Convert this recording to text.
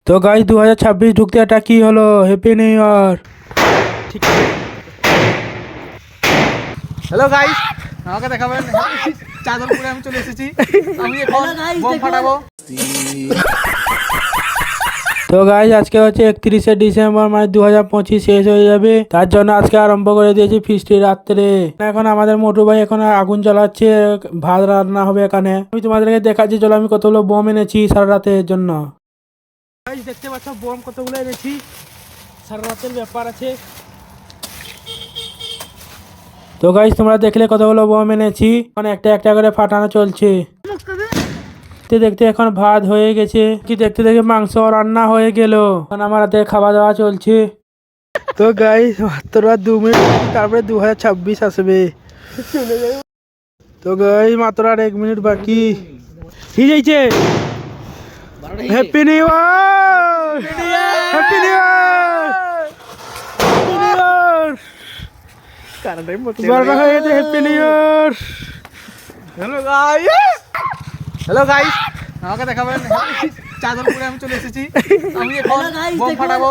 তো গাইস 2026 ঢুকতে এটা কি হলো? Happy new year. ঠিক আছে। হ্যালো গাইস, আমাকে দেখাবেন চাদর পরে আমি চলে এসেছি। আমি এখন বম ফাটাবো। তো গাইস আজকে হচ্ছে 31শে ডিসেম্বর, মানে 2025 শেষ হয়ে যাবে। তার জন্য আজকে আরম্ভ করে দিয়েছি ফিস্টি রাত্রে। এখন আমাদের মোটু ভাই এখন আগুন জ্বালাচ্ছে, ভাত রান্না হবে এখানে। আমি তোমাদেরকে দেখাচ্ছি, চলো আমি কতগুলো বোম এনেছি সারা রাতের জন্য। গাইস দেখতে পাচ্ছ বোম কতগুলো এনেছি, সারা রাতের ব্যাপার আছে। তো গাইস তোমরা দেখলে কতগুলো বোম এনেছি, মানে একটা একটা করে ফাটানো চলছে। দেখতে দেখতে এখন ভাত হয়ে গেছে, কি দেখতে দেখতে মাংস রান্না হয়ে গেল। এখন আমার হাতে খাওয়া দাওয়া চলছে। তো গাইস মাত্র 2 মিনিট, তারপরে 2026 আসবে। তো গাইস মাত্র আর 1 মিনিট বাকি। কি যাইছে? Happy new year, happy new year, happy new year. বারোটা হয়ে গেছে, happy new year. Hello guys, আমাকে দেখাবেন চাদর পরে আমি চলে এসেছি। আমি এখন বম ফাটাবো।